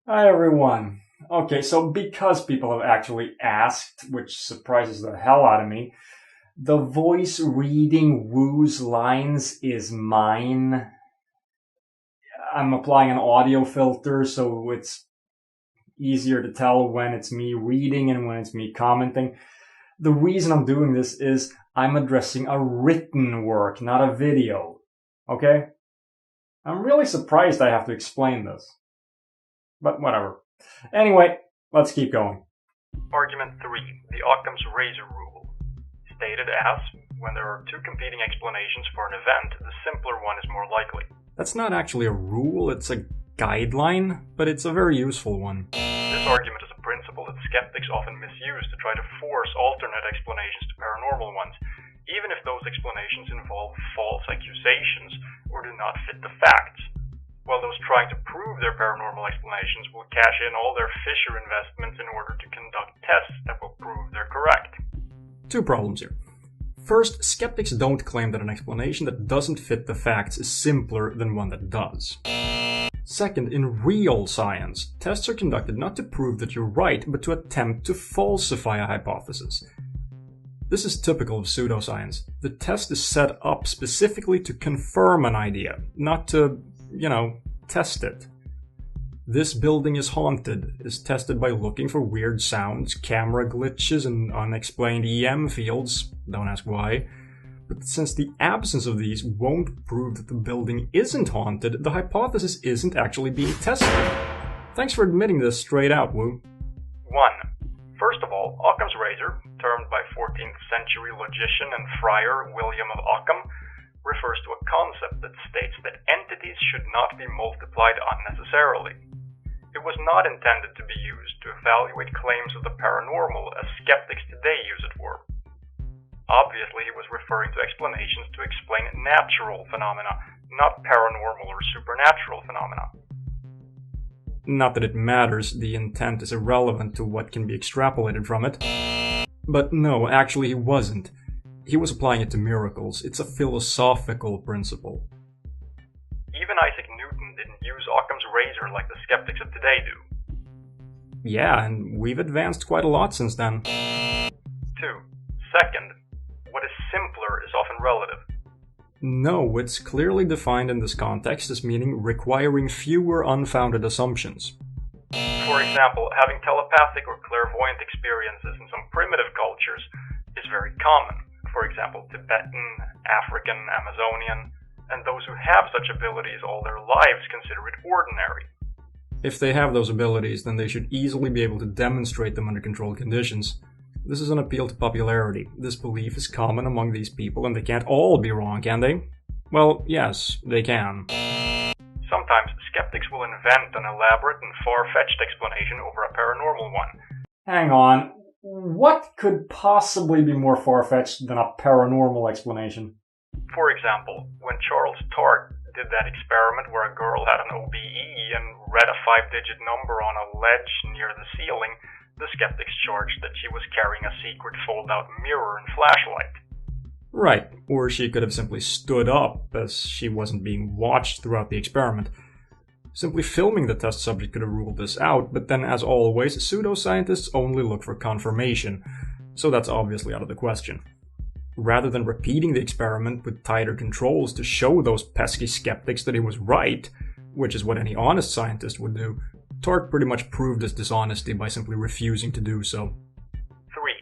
Hi everyone. Okay, so because people have actually asked, which surprises the hell out of me, the voice reading Woo's lines is mine. I'm applying an audio filter, so it's easier to tell when it's me reading and when it's me commenting. The reason I'm doing this is I'm addressing a written work, not a video. Okay? I'm really surprised I have to explain this. But whatever. Anyway, let's keep going. Argument 3. The Occam's razor rule. Stated as, when there are two competing explanations for an event, the simpler one is more likely. That's not actually a rule, it's a guideline, but it's a very useful one. This argument is a principle that skeptics often misuse to try to force alternate explanations to paranormal ones, even if those explanations involve false accusations or do not fit the facts. While those trying to prove their paranormal explanations will cash in all their Fisher investments in order to conduct tests that will prove they're correct. Two problems here. First, skeptics don't claim that an explanation that doesn't fit the facts is simpler than one that does. Second, in real science, tests are conducted not to prove that you're right, but to attempt to falsify a hypothesis. This is typical of pseudoscience. The test is set up specifically to confirm an idea, not to test it. This building is haunted is tested by looking for weird sounds, camera glitches, and unexplained EM fields. Don't ask why. But since the absence of these won't prove that the building isn't haunted, the hypothesis isn't actually being tested. Thanks for admitting this straight out, Woo. 1. First of all, Occam's razor, termed by 14th century logician and friar William of Occam, refers to a concept that states that entities should not be multiplied unnecessarily. It was not intended to be used to evaluate claims of the paranormal as skeptics today use it for. Obviously, he was referring to explanations to explain natural phenomena, not paranormal or supernatural phenomena. Not that it matters, the intent is irrelevant to what can be extrapolated from it. But no, actually he wasn't. He was applying it to miracles. It's a philosophical principle. Even Isaac Newton didn't use Occam's razor like the skeptics of today do. Yeah, and we've advanced quite a lot since then. 2. Second, what is simpler is often relative. No, it's clearly defined in this context as meaning requiring fewer unfounded assumptions. For example, having telepathic or clairvoyant experiences in some primitive cultures is very common. For example, Tibetan, African, Amazonian, and those who have such abilities all their lives consider it ordinary. If they have those abilities, then they should easily be able to demonstrate them under controlled conditions. This is an appeal to popularity. This belief is common among these people, and they can't all be wrong, can they? Well, yes, they can. Sometimes skeptics will invent an elaborate and far-fetched explanation over a paranormal one. Hang on. What could possibly be more far-fetched than a paranormal explanation? For example, when Charles Tart did that experiment where a girl had an OBE and read a 5-digit number on a ledge near the ceiling, the skeptics charged that she was carrying a secret fold-out mirror and flashlight. Right, or she could have simply stood up, as she wasn't being watched throughout the experiment. Simply filming the test subject could have ruled this out, but then as always, pseudoscientists only look for confirmation, so that's obviously out of the question. Rather than repeating the experiment with tighter controls to show those pesky skeptics that he was right, which is what any honest scientist would do, Tart pretty much proved his dishonesty by simply refusing to do so. 3.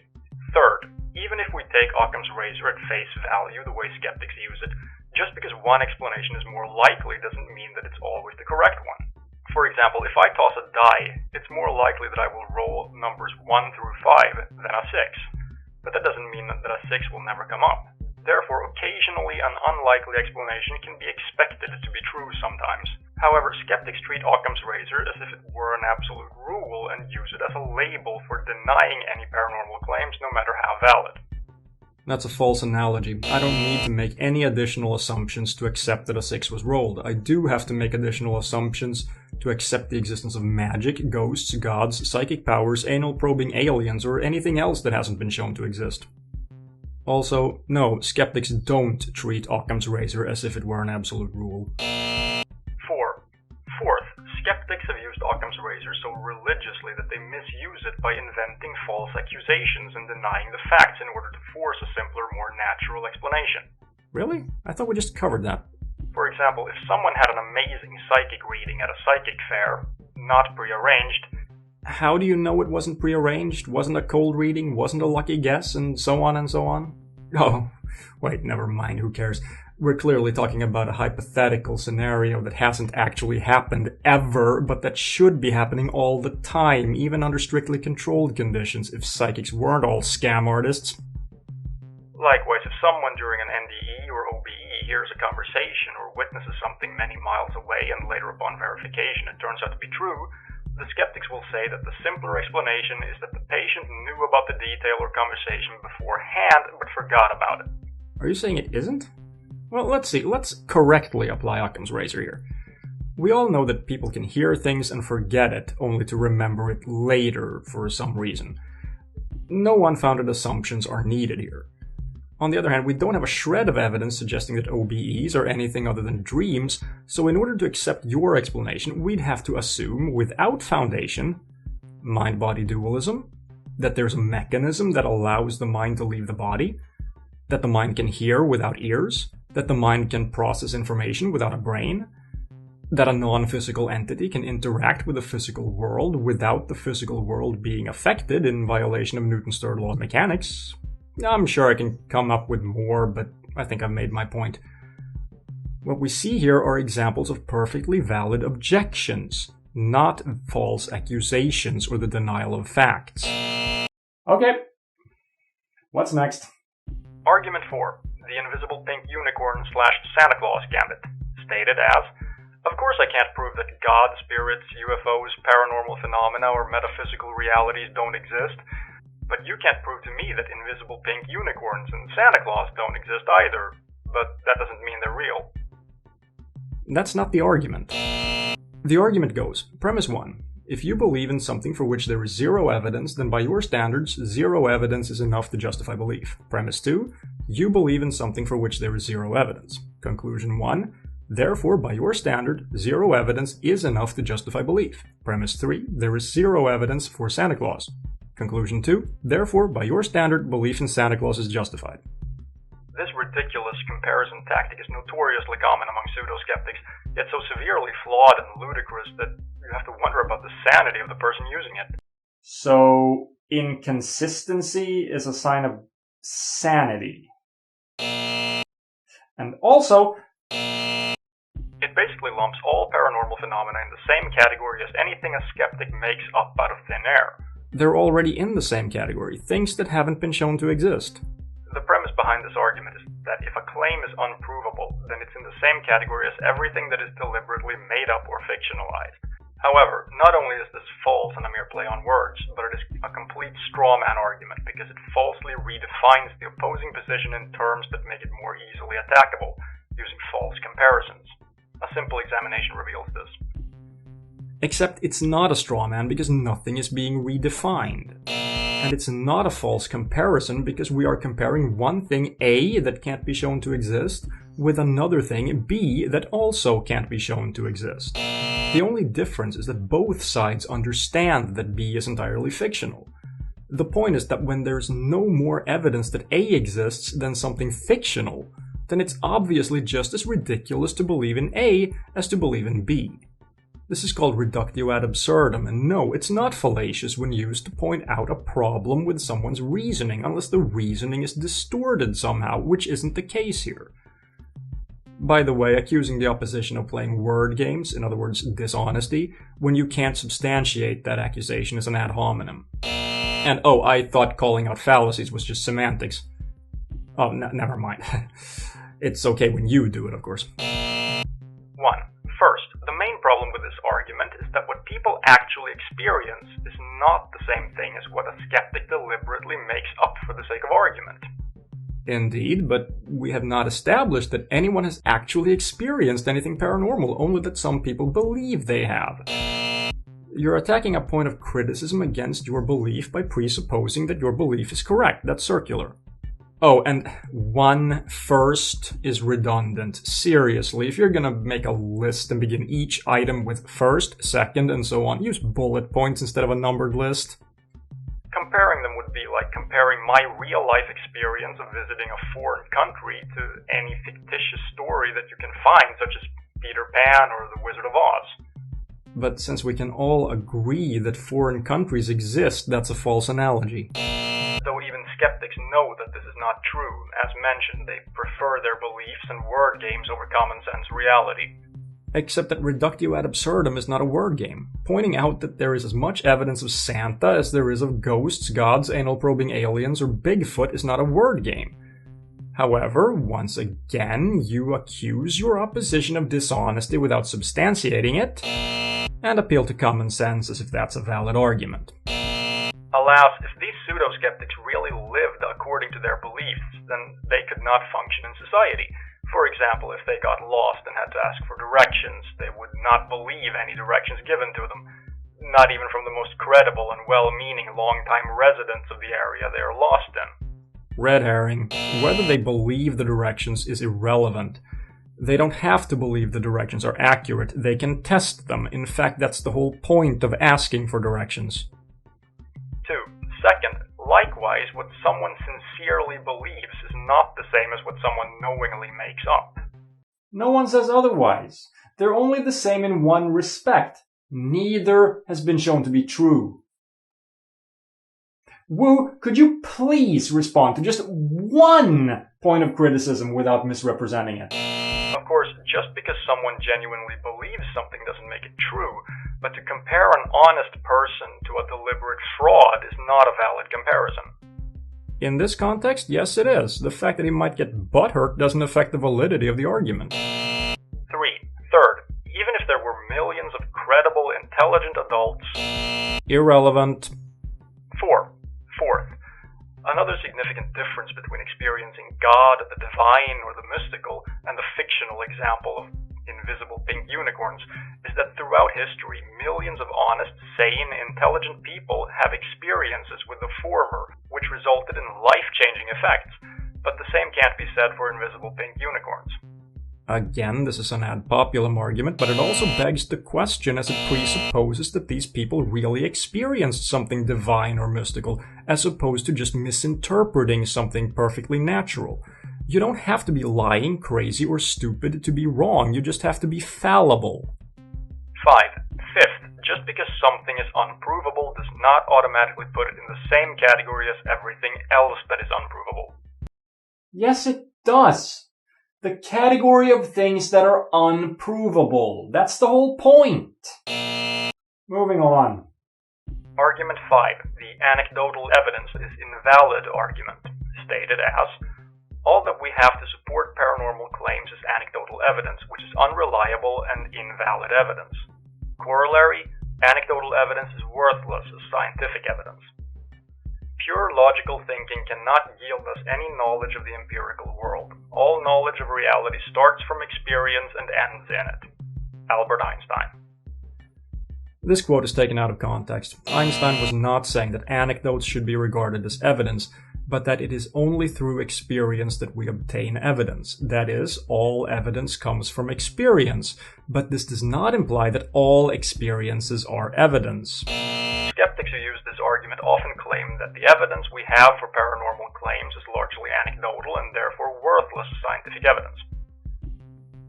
Third, even if we take Occam's razor at face value the way skeptics use it, just because one explanation is more likely doesn't mean that it's always the correct one. For example, if I toss a die, it's more likely that I will roll numbers 1 through 5 than a 6. But that doesn't mean that a 6 will never come up. Therefore, occasionally an unlikely explanation can be expected to be true sometimes. However, skeptics treat Occam's razor as if it were an absolute rule and use it as a label for denying any paranormal claims, no matter how valid. That's a false analogy. I don't need to make any additional assumptions to accept that a 6 was rolled. I do have to make additional assumptions to accept the existence of magic, ghosts, gods, psychic powers, anal-probing aliens, or anything else that hasn't been shown to exist. Also, no, skeptics don't treat Occam's razor as if it were an absolute rule. 4. Fourth, skeptics have used Occam's razor religiously that they misuse it by inventing false accusations and denying the facts in order to force a simpler, more natural explanation. Really? I thought we just covered that. For example, if someone had an amazing psychic reading at a psychic fair, not prearranged... How do you know it wasn't prearranged, wasn't a cold reading, wasn't a lucky guess, and so on and so on? Oh, wait, never mind, who cares? We're clearly talking about a hypothetical scenario that hasn't actually happened ever, but that should be happening all the time, even under strictly controlled conditions, if psychics weren't all scam artists. Likewise, if someone during an NDE or OBE hears a conversation or witnesses something many miles away and later upon verification it turns out to be true, the skeptics will say that the simpler explanation is that the patient knew about the detail or conversation beforehand but forgot about it. Are you saying it isn't? Well, let's see. Let's correctly apply Occam's razor here. We all know that people can hear things and forget it, only to remember it later for some reason. No unfounded assumptions are needed here. On the other hand, we don't have a shred of evidence suggesting that OBEs are anything other than dreams, so in order to accept your explanation, we'd have to assume, without foundation, mind-body dualism, that there's a mechanism that allows the mind to leave the body, that the mind can hear without ears, that the mind can process information without a brain, that a non-physical entity can interact with the physical world without the physical world being affected in violation of Newton's third law of mechanics. I'm sure I can come up with more, but I think I've made my point. What we see here are examples of perfectly valid objections, not false accusations or the denial of facts. Okay, what's next? Argument 4. The invisible pink unicorn / Santa Claus Gambit. Stated as, of course I can't prove that God, spirits, UFOs, paranormal phenomena, or metaphysical realities don't exist, but you can't prove to me that invisible pink unicorns and Santa Claus don't exist either, but that doesn't mean they're real. That's not the argument. The argument goes, premise 1. If you believe in something for which there is zero evidence, then by your standards, zero evidence is enough to justify belief. Premise 2. You believe in something for which there is zero evidence. Conclusion 1. Therefore, by your standard, zero evidence is enough to justify belief. Premise 3. There is zero evidence for Santa Claus. Conclusion 2. Therefore, by your standard, belief in Santa Claus is justified. This ridiculous comparison tactic is notoriously common among pseudo-skeptics, yet so severely flawed and ludicrous that you have to wonder about the sanity of the person using it. So, inconsistency is a sign of sanity. And also, it basically lumps all paranormal phenomena in the same category as anything a skeptic makes up out of thin air. They're already in the same category, things that haven't been shown to exist. The premise behind this argument is that if a claim is unprovable, then it's in the same category as everything that is deliberately made up or fictionalized. However, not only is this false and a mere play on words, but it is a complete straw man argument because it falsely redefines the opposing position in terms that make it more easily attackable, using false comparisons. A simple examination reveals this. Except it's not a straw man because nothing is being redefined. And it's not a false comparison because we are comparing one thing A that can't be shown to exist with another thing B that also can't be shown to exist. The only difference is that both sides understand that B is entirely fictional. The point is that when there's no more evidence that A exists than something fictional, then it's obviously just as ridiculous to believe in A as to believe in B. This is called reductio ad absurdum, and no, it's not fallacious when used to point out a problem with someone's reasoning, unless the reasoning is distorted somehow, which isn't the case here. By the way, accusing the opposition of playing word games, in other words, dishonesty, when you can't substantiate that accusation is an ad hominem. And oh, I thought calling out fallacies was just semantics. Oh, never mind. It's okay when you do it, of course. 1. First, the main problem with this argument is that what people actually experience is not the same thing as what a skeptic deliberately makes up for the sake of argument. Indeed, but we have not established that anyone has actually experienced anything paranormal, only that some people believe they have. You're attacking a point of criticism against your belief by presupposing that your belief is correct. That's circular. Oh, and one first is redundant. Seriously, if you're gonna make a list and begin each item with first, second, and so on, use bullet points instead of a numbered list. Comparing them would be like comparing my real-life experience of visiting a foreign country to any fictitious story that you can find, such as Peter Pan or The Wizard of Oz. But since we can all agree that foreign countries exist, that's a false analogy. Though even skeptics know that this is not true. As mentioned, they prefer their beliefs and word games over common sense reality. Except that reductio ad absurdum is not a word game. Pointing out that there is as much evidence of Santa as there is of ghosts, gods, anal-probing aliens, or Bigfoot is not a word game. However, once again, you accuse your opposition of dishonesty without substantiating it, and appeal to common sense as if that's a valid argument. Alas, if these pseudo-skeptics really lived according to their beliefs, then they could not function in society. For example, if they got lost and had to ask for directions, they would not believe any directions given to them, not even from the most credible and well-meaning long-time residents of the area they are lost in. Red herring. Whether they believe the directions is irrelevant. They don't have to believe the directions are accurate. They can test them. In fact, that's the whole point of asking for directions. 2. Second, likewise, what someone sincerely believes is not the same as what someone knowingly makes up. No one says otherwise. They're only the same in one respect. Neither has been shown to be true. Wu, could you please respond to just one point of criticism without misrepresenting it? Of course, just because someone genuinely believes something doesn't make it true, but to compare an honest person to a deliberate fraud is not a valid comparison. In this context, yes it is. The fact that he might get butthurt doesn't affect the validity of the argument. 3. Third, even if there were millions of credible, intelligent adults... Irrelevant. 4. Fourth, another significant difference between experiencing God, the divine, or the mystical, and the fictional example of invisible pink unicorns is that throughout history, millions of honest, sane, intelligent people have experiences with the former, which resulted in life-changing effects, but the same can't be said for invisible pink unicorns. Again, this is an ad populum argument, but it also begs the question as it presupposes that these people really experienced something divine or mystical, as opposed to just misinterpreting something perfectly natural. You don't have to be lying, crazy, or stupid to be wrong, you just have to be fallible. 5. Fifth, just because something is unprovable does not automatically put it in the same category as everything else that is unprovable. Yes, it does. The category of things that are unprovable. That's the whole point. Moving on. Argument 5. The anecdotal evidence is invalid argument, stated as, all that we have to support paranormal claims is anecdotal evidence, which is unreliable and invalid evidence. Corollary, anecdotal evidence is worthless as scientific evidence. Pure logical thinking cannot yield us any knowledge of the empirical world. All knowledge of reality starts from experience and ends in it. Albert Einstein. This quote is taken out of context. Einstein was not saying that anecdotes should be regarded as evidence, but that it is only through experience that we obtain evidence. That is, all evidence comes from experience, but this does not imply that all experiences are evidence. Skeptics who use this argument often claim that the evidence we have for paranormal claims is largely anecdotal and therefore worthless as scientific evidence.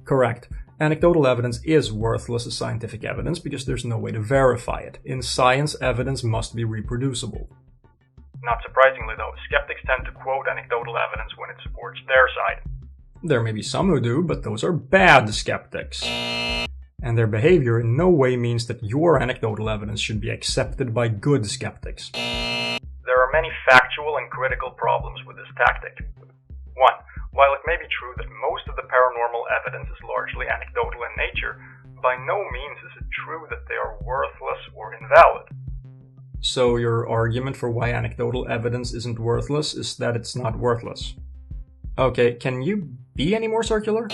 Correct. Anecdotal evidence is worthless as scientific evidence because there's no way to verify it. In science, evidence must be reproducible. Not surprisingly, though, skeptics tend to quote anecdotal evidence when it supports their side. There may be some who do, but those are bad skeptics. And their behavior in no way means that your anecdotal evidence should be accepted by good skeptics. There are many factual and critical problems with this tactic. 1. While it may be true that most of the paranormal evidence is largely anecdotal in nature, by no means is it true that they are worthless or invalid. So your argument for why anecdotal evidence isn't worthless is that it's not worthless. Okay, can you be any more circular?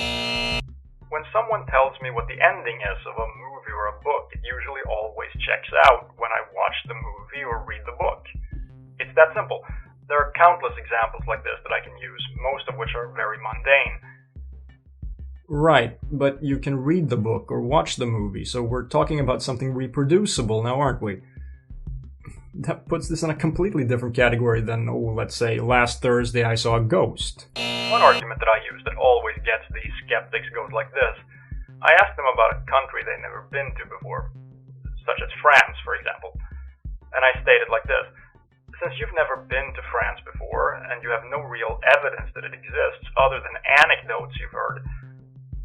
When someone tells me what the ending is of a movie or a book, it usually always checks out when I watch the movie or read the book. It's that simple. There are countless examples like this that I can use, most of which are very mundane. Right, but you can read the book or watch the movie, so we're talking about something reproducible now, aren't we? That puts this in a completely different category than, let's say, last Thursday I saw a ghost. One argument that I use that always gets these skeptics goes like this. I ask them about a country they've never been to before, such as France, for example. And I stated like this. Since you've never been to France before, and you have no real evidence that it exists other than anecdotes you've heard,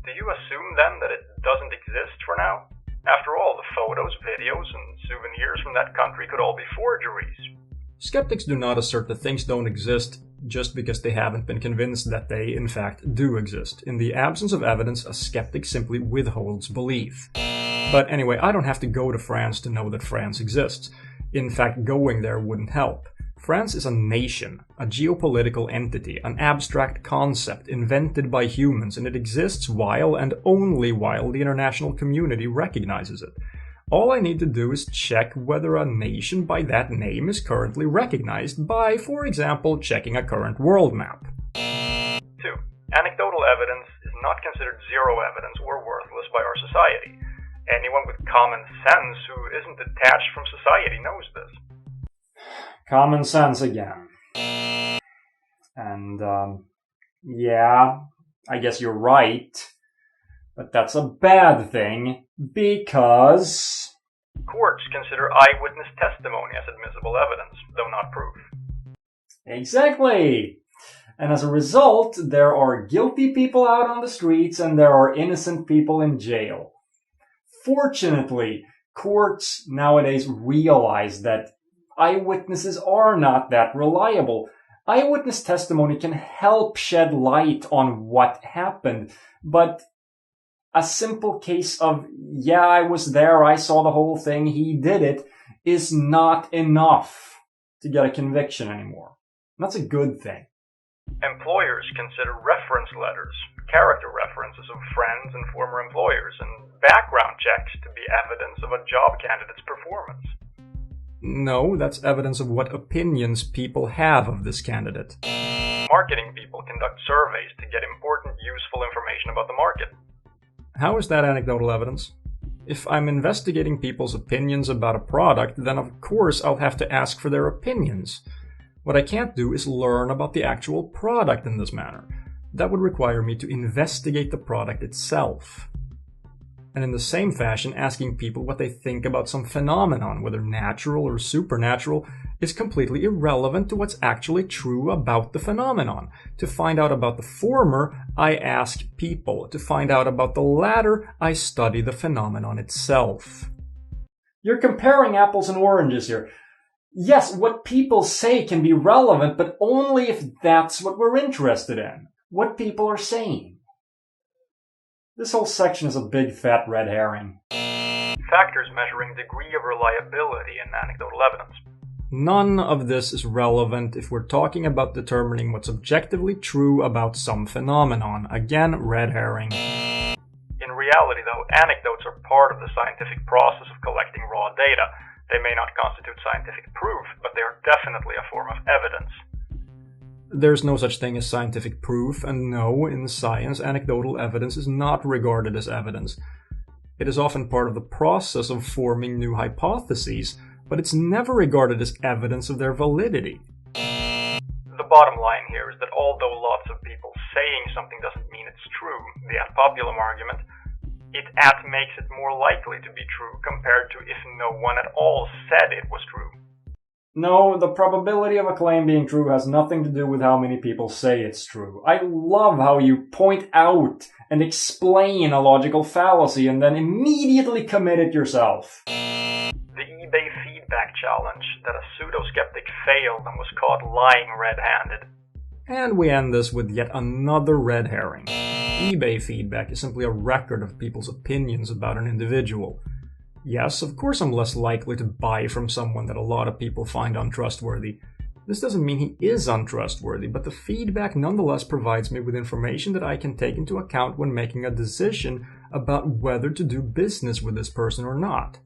do you assume then that it doesn't exist for now? After all, the photos, videos, and souvenirs from that country could all be forgeries. Skeptics do not assert that things don't exist just because they haven't been convinced that they, in fact, do exist. In the absence of evidence, a skeptic simply withholds belief. But anyway, I don't have to go to France to know that France exists. In fact, going there wouldn't help. France is a nation, a geopolitical entity, an abstract concept invented by humans, and it exists while and only while the international community recognizes it. All I need to do is check whether a nation by that name is currently recognized by, for example, checking a current world map. 2. Anecdotal evidence is not considered zero evidence or worthless by our society. Anyone with common sense who isn't detached from society knows this. Common sense again. And, yeah, I guess you're right. But that's a bad thing, because courts consider eyewitness testimony as admissible evidence, though not proof. Exactly! And as a result, there are guilty people out on the streets and there are innocent people in jail. Fortunately, courts nowadays realize that eyewitnesses are not that reliable. Eyewitness testimony can help shed light on what happened, but a simple case of, yeah, I was there, I saw the whole thing, he did it, is not enough to get a conviction anymore. And that's a good thing. Employers consider reference letters, character references of friends and former employers, and background checks to be evidence of a job candidate's performance. No, that's evidence of what opinions people have of this candidate. Marketing people conduct surveys to get important, useful information about the market. How is that anecdotal evidence? If I'm investigating people's opinions about a product, then of course I'll have to ask for their opinions. What I can't do is learn about the actual product in this manner. That would require me to investigate the product itself. And in the same fashion, asking people what they think about some phenomenon, whether natural or supernatural, is completely irrelevant to what's actually true about the phenomenon. To find out about the former, I ask people. To find out about the latter, I study the phenomenon itself. You're comparing apples and oranges here. Yes, what people say can be relevant, but only if that's what we're interested in. What people are saying. This whole section is a big fat red herring. Factors measuring degree of reliability in anecdotal evidence. None of this is relevant if we're talking about determining what's objectively true about some phenomenon. Again, red herring. In reality, though, anecdotes are part of the scientific process of collecting raw data. They may not constitute scientific proof, but they are definitely a form of evidence. There's no such thing as scientific proof, and no, in science, anecdotal evidence is not regarded as evidence. It is often part of the process of forming new hypotheses, but it's never regarded as evidence of their validity. The bottom line here is that although lots of people saying something doesn't mean it's true, the ad populum argument, it makes it more likely to be true compared to if no one at all said it was true. No, the probability of a claim being true has nothing to do with how many people say it's true. I love how you point out and explain a logical fallacy and then immediately commit it yourself. The eBay feedback challenge that a pseudo-skeptic failed and was caught lying red-handed. And we end this with yet another red herring. eBay feedback is simply a record of people's opinions about an individual. Yes, of course I'm less likely to buy from someone that a lot of people find untrustworthy. This doesn't mean he is untrustworthy, but the feedback nonetheless provides me with information that I can take into account when making a decision about whether to do business with this person or not.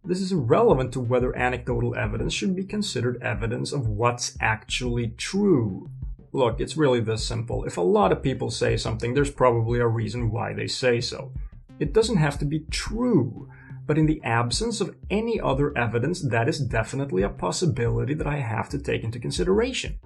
This is irrelevant to whether anecdotal evidence should be considered evidence of what's actually true. Look, it's really this simple. If a lot of people say something, there's probably a reason why they say so. It doesn't have to be true, but in the absence of any other evidence, that is definitely a possibility that I have to take into consideration.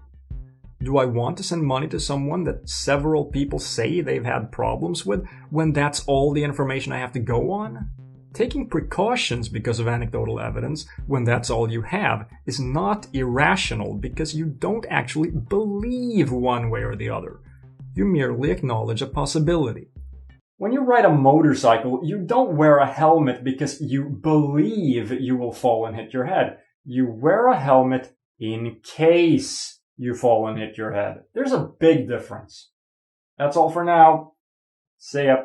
Do I want to send money to someone that several people say they've had problems with when that's all the information I have to go on? Taking precautions because of anecdotal evidence when that's all you have is not irrational because you don't actually believe one way or the other. You merely acknowledge a possibility. When you ride a motorcycle, you don't wear a helmet because you believe you will fall and hit your head. You wear a helmet in case you fall and hit your head. There's a big difference. That's all for now. See ya.